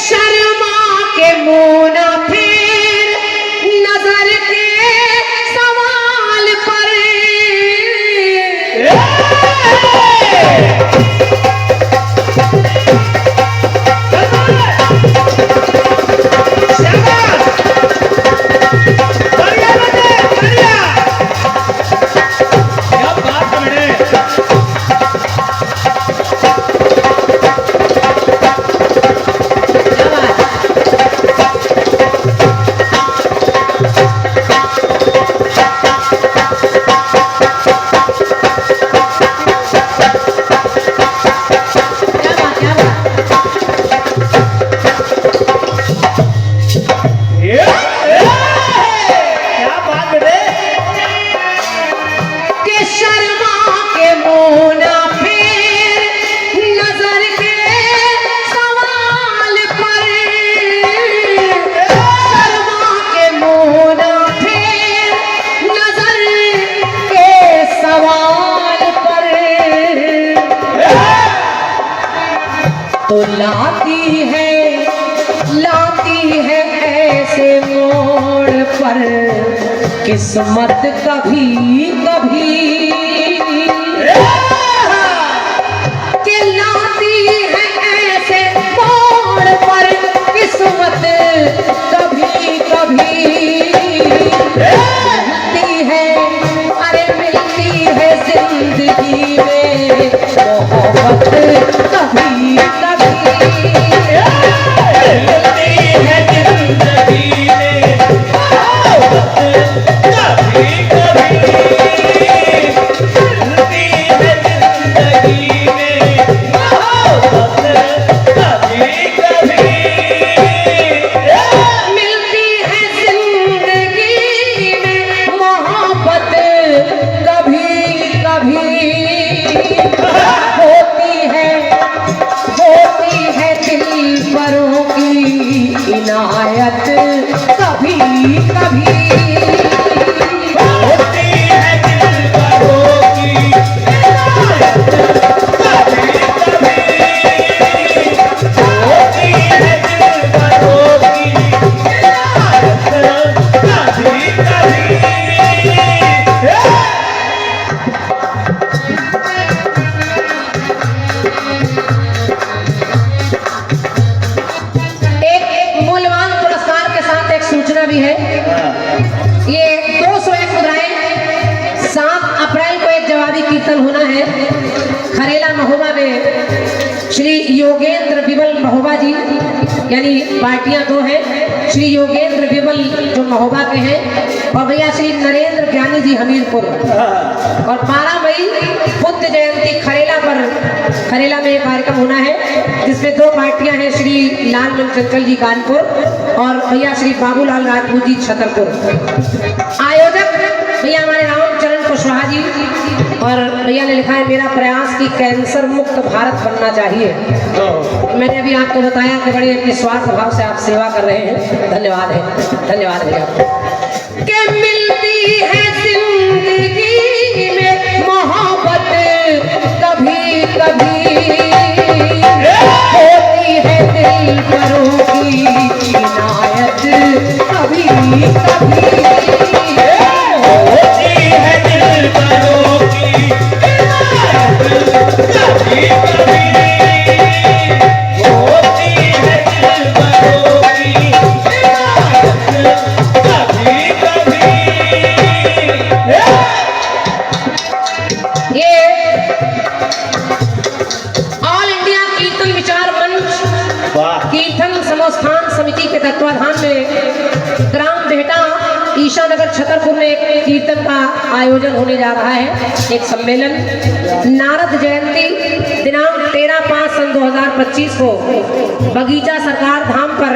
शर्मा के मुंह न फेर नजर के सवाल पर। तो लाती है ऐसे मोड़ पर किस्मत कभी कभी, कि लाती है ऐसे मोड़ पर किस्मत कभी कभी। मिलती है, अरे मिलती है जिंदगी में मोहब्बत कभी कभी। इनायत कभी कभी होती है दिलबरों की इनायत कभी कभी, होती है दिलबरों की इनायत कभी कभी। भी है। ये 201 मुद्राएं 7 अप्रैल को एक जवाबी कीर्तन होना है खरेला महोबा में। श्री योगेंद्र विमल महोबा जी, यानी पार्टियां 2 हैं, श्री योगेंद्र विमल जो महोबा के हैं और भैया श्री नरेंद्र ज्ञानी जी हमीरपुर। और 12 मई बुद्ध जयंती खरेला में कार्यक्रम होना है जिसमें 2 पार्टियां हैं, श्री लालमन चंचल जी कानपुर और भैया श्री बाबूलाल राजपूत जी छतरपुर। आयोजक भैया हमारे रामचरण कुशवाहा जी, और भैया ने लिखा है मेरा प्रयास कि कैंसर मुक्त भारत बनना चाहिए। मैंने अभी आपको बताया कि बड़े निस्वार्थ भाव से आप सेवा कर रहे हैं। धन्यवाद है, धन्यवाद भैया। के मिलती है जिंदगी में मोहब्बत कभी कभी, होती है दिलबरों की इनायत कभी कभी, होती है दिलबरों की इनायत कभी कभी, होती है दिलबरों की इनायत कभी कभी। ये ऑल इंडिया कीर्तन विचार मंच कीर्तन समस्थान समिति के तत्वाधान में ग्राम बेहटा ईशानगर छतरपुर में एक कीर्तन का आयोजन होने जा रहा है। एक सम्मेलन नारद जयंती दिनांक 13/5/2025 को बगीचा सरकार धाम पर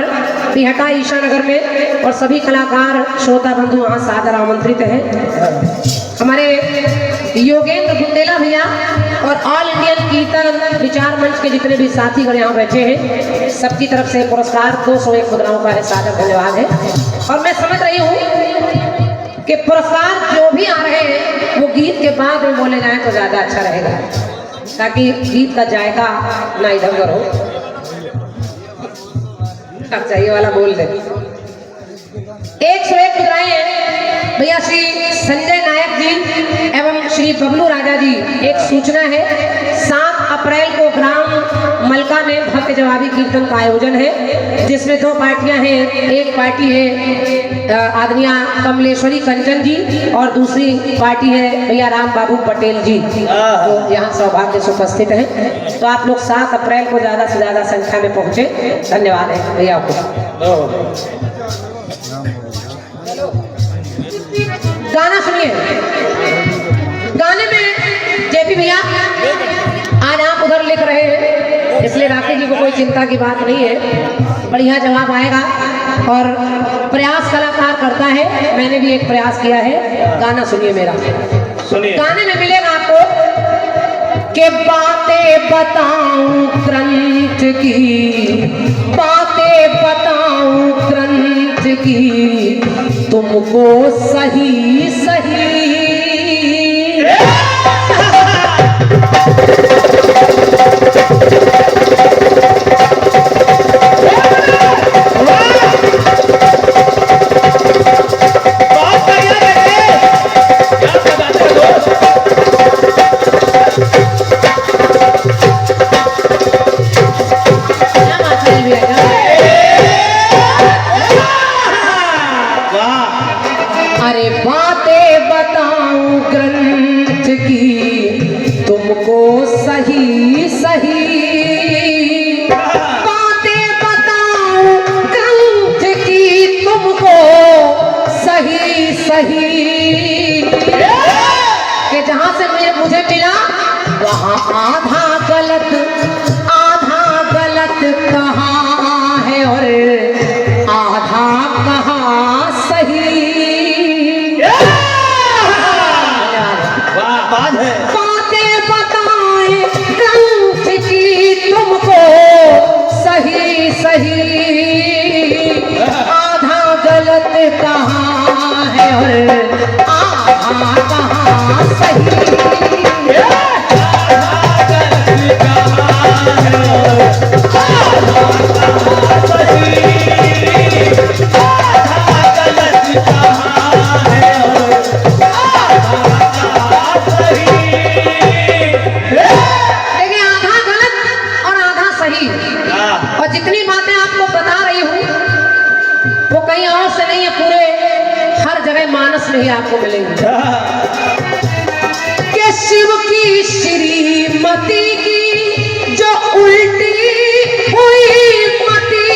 बेहटा ईशानगर में, और सभी कलाकार श्रोता बंधु वहाँ सादर आमंत्रित हैं। हमारे योगेंद्र बुंदेला भैया और ऑल इंडियन कीर्तन विचार मंच के जितने भी साथीगण यहाँ बैठे हैं, सबकी तरफ से पुरस्कार 201 मुद्राओं का है, सादर धन्यवाद है। और मैं समझ रही हूँ कि पुरस्कार जो भी आ रहे हैं वो गीत के बाद में बोले जाए तो ज़्यादा अच्छा रहेगा, ताकि गीत का जायका ना इधर उधर हो। अच्छा ये वाला बोल दे। 101 मुद्राएं हैं भैया श्री संजय नायक जी एवं श्री बबलू राजा जी। एक सूचना है, 7 अप्रैल को ग्राम मलका में भक्त जवाबी कीर्तन का आयोजन है, जिसमें 2 पार्टियां हैं। एक पार्टी है आदमिया कमलेश्वरी कंचन जी और दूसरी पार्टी है भैया राम बाबू पटेल जी, जो यहाँ सौभाग्य से उपस्थित हैं। तो आप लोग 7 अप्रैल को ज़्यादा से ज़्यादा संख्या में पहुँचे। धन्यवाद है भैया आपको। गाना सुनिए। गाने में जेपी भैया आज आप उधर लिख रहे हैं, इसलिए राकेश जी को कोई चिंता की बात नहीं है, बढ़िया जवाब आएगा। और प्रयास कलाकार करता है, मैंने भी एक प्रयास किया है। गाना सुनिए मेरा। सुनिए। गाने में मिलेगा आपको कि बातें बताऊं ग्रंथ की, बातें बताऊं ग्रंथ की, तुमको सही सही। अरे बातें बताऊं ग्रंथ की, तुमको सही सही। बातें बताऊं ग्रंथ की, तुमको सही सही। कि जहां से मुझे मिला वहां आधा गलत कहा है और आधा कहा सही। बातें बताएं ग्रंथ की, तुमको सही सही। आधा गलत कहा है और आधा कहा सही। और जितनी बातें आपको बता रही हूँ वो कहीं और से नहीं है, पूरे हर जगह मानस में ही आपको मिलेंगे। कि शिव की श्रीमती की जो उल्टी हुई मती,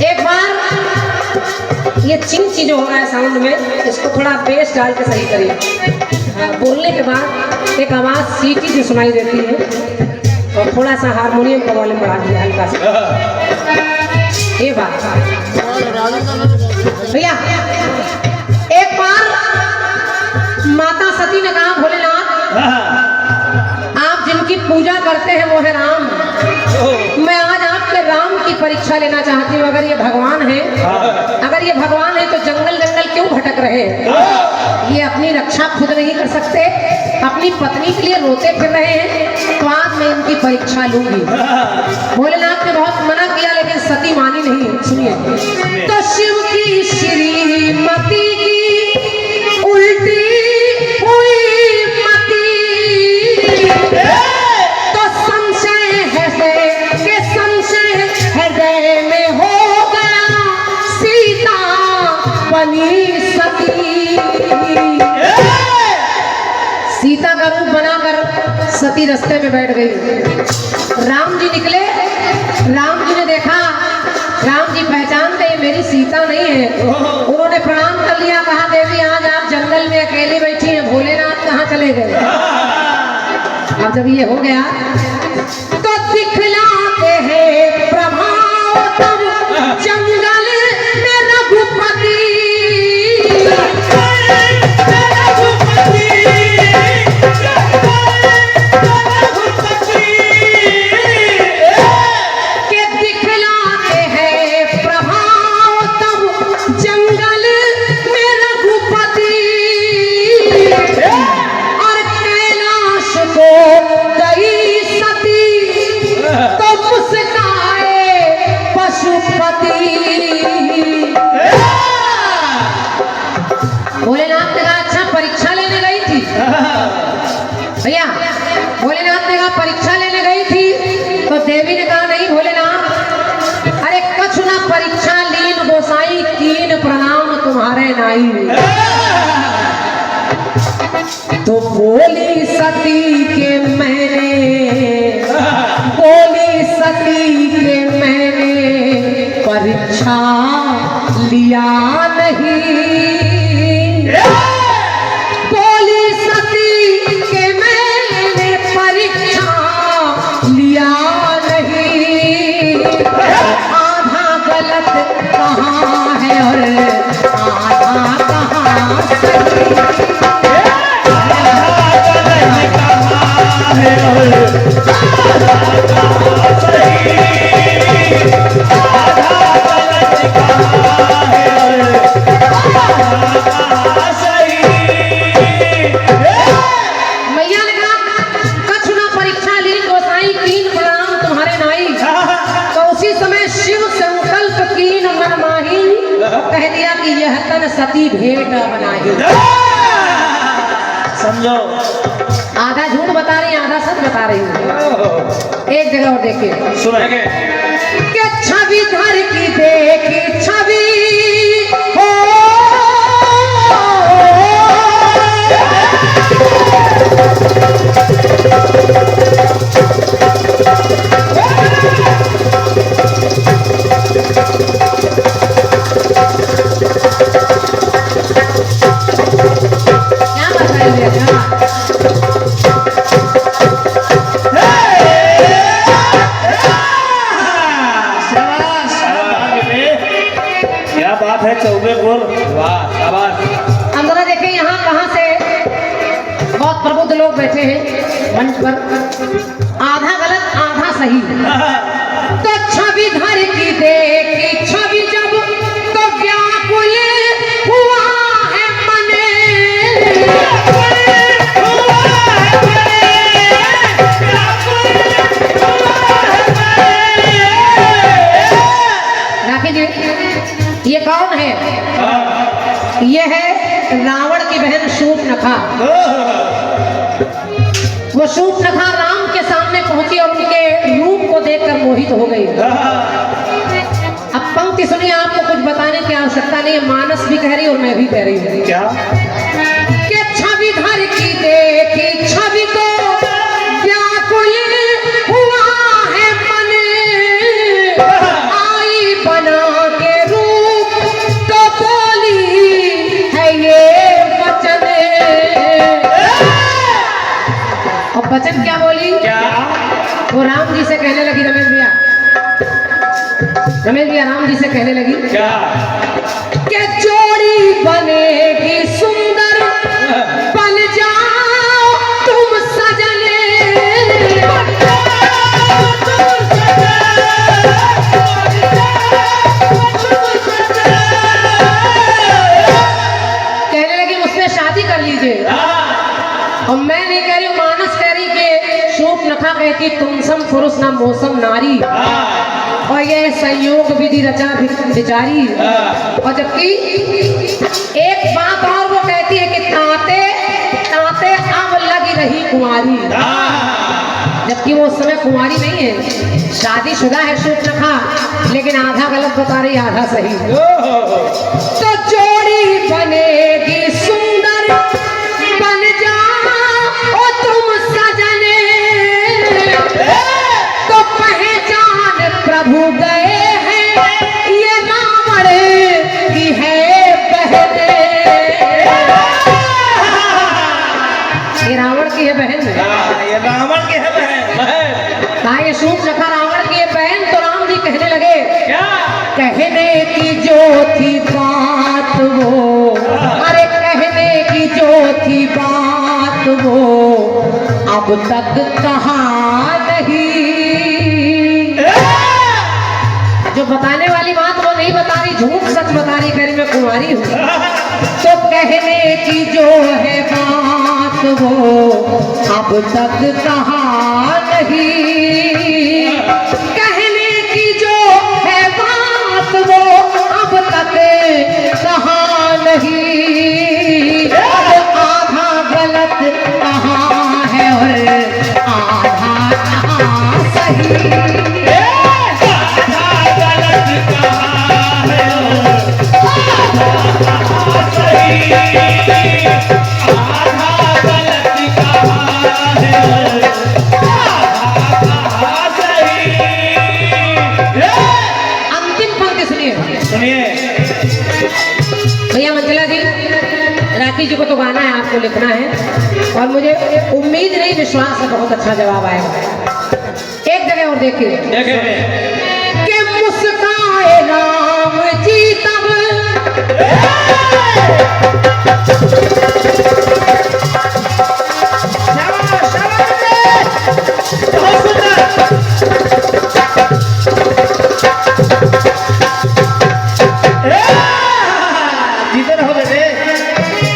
एक बार ये चिंची जो हो रहा है साउंड में, इसको थोड़ा बेस डाल के सही करिए। बोलने के बाद एक आवाज़ सीटी जो सुनाई देती है, और थोड़ा सा हारमोनियम का वॉल्यूम बढ़ा दिया हल्का सा। ये बात भैया, एक बार माता सती ने कहा भोलेनाथ आप जिनकी पूजा करते हैं वो है राम, मैं आज आपके राम की परीक्षा लेना चाहती हूँ। अगर ये भगवान है, अगर ये भगवान है तो जंगल जंगल क्यों भटक रहे हैं? ये अपनी रक्षा खुद नहीं कर सकते, अपनी पत्नी के लिए रोते फिर रहे हैं, तो आज मैं इनकी परीक्षा लूंगी। भोलेनाथ ने बहुत मना किया लेकिन सती मानी नहीं। सुनिए। तो शिव की श्रीमती की उल्टी हुई मती, तो संशय है कि संशय हृदय में हो गया, सीता बनी सती। सीता का रूप बनाकर सती रास्ते में बैठ गई। राम जी निकले, राम जी ने देखा, राम जी पहचानते ये मेरी सीता नहीं है। उन्होंने प्रणाम कर लिया, कहा देवी आज आप जंगल में अकेले बैठी हैं, भोलेनाथ कहाँ चले गए? अब जब ये हो गया तो दिखलाते हैं प्रभाव तब जंगल में रघुपति। के दिखलाते हैं प्रभाव तब जंगल में तुम्हारे नाई। तो बोली सती के मैंने, बोली सती के मैंने परीक्षा लिया नहीं। बोली सती के मैंने परीक्षा लिया नहीं। आधा गलत कहाँ है और आधा कहाँ सही। मैया ने कहा कछुना परीक्षा ली गोसाई कीन बलराम तुम्हारे नाई। तो उसी समय शिव संकल्प कीन मन माही, कह दिया कि यह तन सती भेंट बनाही। समझो, आधा झूठ बता रही आधा सच बता रही हूँ। एक जगह और देखिए, सुनेंगे कि छवि धर की देखी छवि हो, क्या बताइए क्या? क्या बात है चौबेपुर, वाह शाबाश। अंदर देखें यहाँ कहाँ से बहुत प्रबुद्ध लोग बैठे हैं मंच पर। आधा गलत आधा सही। तो छवि धर की देखी छवि जब तो व्याकुल हुआ है मने। राखी जी, ये कौन है? ये है रावण की बहन शूर्पणखा। वो शूर्पणखा राम के सामने पहुंची और उनके रूप को देखकर मोहित हो गई। अब पंक्ति सुनिए, आपको कुछ बताने की आवश्यकता नहीं है, मानस भी कह रही और मैं भी कह रही हूँ। क्या? कि छवि धर की देखी छवि तो व्याकुल हुआ है मन। आई बना के रूप तो बोली है ये वचन। और वचन क्या बोली? क्या? वो राम जी से कहने लगी, रमेश भैया, रमेश भैया राम जी से कहने लगी क्या? कि जोड़ी बनेगी सुंदर, बन जाओ तुम सजने। कहने लगी मुझसे शादी कर लीजिए। और मैं नहीं कह रही हूँ, मानस कह रही कि शूर्पणखा कहती तुम सम पुरुष ना मौसम नारी, और ये संयोग विधि रचा बिचारी। और जबकि एक बात और वो कहती है कि ताते ताते अब लगी रही कुंवारी, जबकि वो उस समय कुंवारी नहीं है, शादीशुदा है शूर्पणखा, लेकिन आधा गलत बता रही आधा सही। तो जोड़ी बनेगी सुंदर, बन जाओ तुम सजने। तो पहचान प्रभु गए हैं ये रावण की है बहने। ये रावण की है बहन। ये रावण की है बहन। कहा ये शूर्पणखा रावण की है बहन। तो राम जी कहने लगे क्या? कहने की जो थी बात वो, अरे कहने की जो थी बात वो अब तक कहा नहीं। जो बताने वाली बात वो नहीं बता रही, झूठ सच बता रही, कह रही मैं कुंवारी हूँ। तो कहने की जो है बात वो अब तक कहा नहीं। कहने की जो है बात वो अब तक कहा नहीं। आधा गलत कहाँ है और आधा कहाँ सही। आधा गलत कहाँ है और आधा भैया मंजुला जी, राखी जी को तो गाना है, आपको लिखना है और मुझे उम्मीद नहीं विश्वास है बहुत अच्छा जवाब आएगा। एक जगह और देखिए कि मुस्काए राम जी तब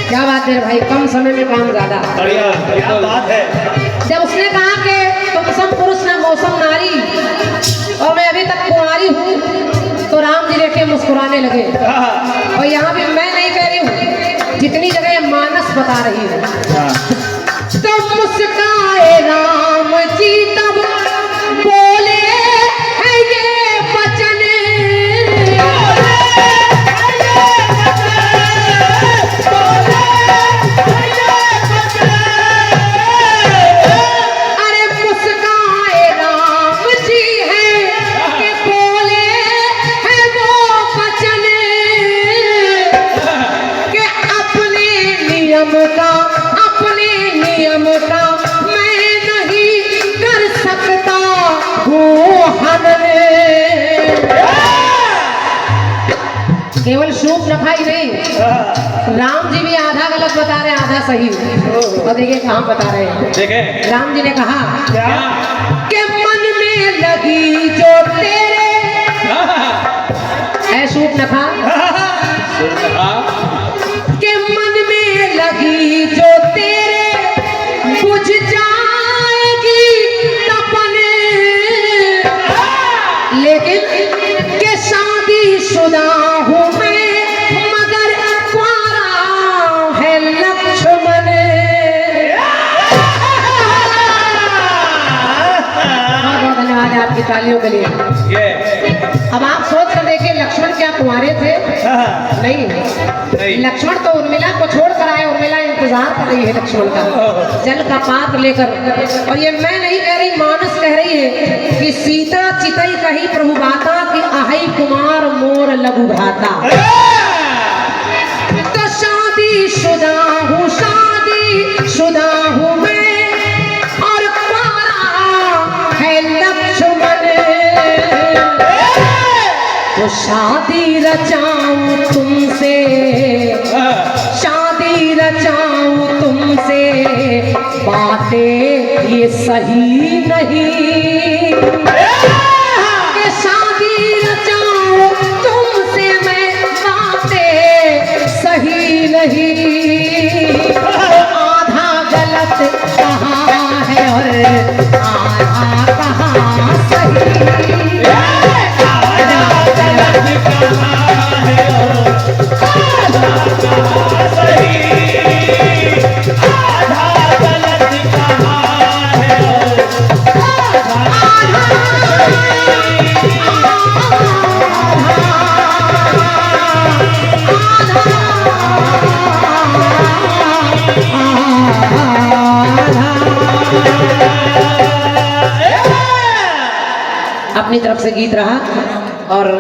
क्या बात है भाई, कम समय में काम ज्यादा। बढ़िया, क्या बात है। जब उसने कहा कि तुम सब पुरुष न मौसम नारी और मैं अभी तक कुंवारी हूँ, तो राम जी देखे मुस्कुराने लगे। और यहाँ भी मैं नहीं कह रही हूँ, जितनी जगह मानस बता रही है। तो मुस्काए राम जी तब बोले है ये वचन, अपने नियम का मैं नहीं कर सकता हूँ हनन। केवल शूप रखा ही नहीं, राम जी भी आधा गलत बता रहे आधा सही। और देखिए कहाँ बता रहे हैं, देखें राम जी ने कहा कि मन में लगी जो तेरे है शूप नखा के मन में लगी जो तेरे बुझ जाएगी तपने, लेकिन के शादी शुदा हूँ मैं मगर कुंवारा है लक्ष्मण। बहुत धन्यवाद है आपकी तालियों के लिए। अब आप सोच कर देखिए, लक्ष्मण क्या कुंवारे थे? नहीं, लक्ष्मण तो उर्मिला को छोड़ कर आए, उर्मिला इंतजार कर रही है लक्ष्मण का जल का पात्र लेकर। और ये मैं नहीं कह रही, मानस कह रही है कि सीता चितई कही प्रभु बाता कि आहई कुमार मोर लघु भ्राता। तो शादी शुदा हूँ, शादी शुदा हूँ मैं और कुंवारा है लक्ष्मण। तो शादी रचाऊं तुमसे, शादी रचाऊं तुमसे, बातें ये सही नहीं। कि शादी रचाऊं तुमसे मैं, बातें सही नहीं। आधा गलत कहाँ है और आधा कहाँ सही। अपनी तरफ से गीत रहा और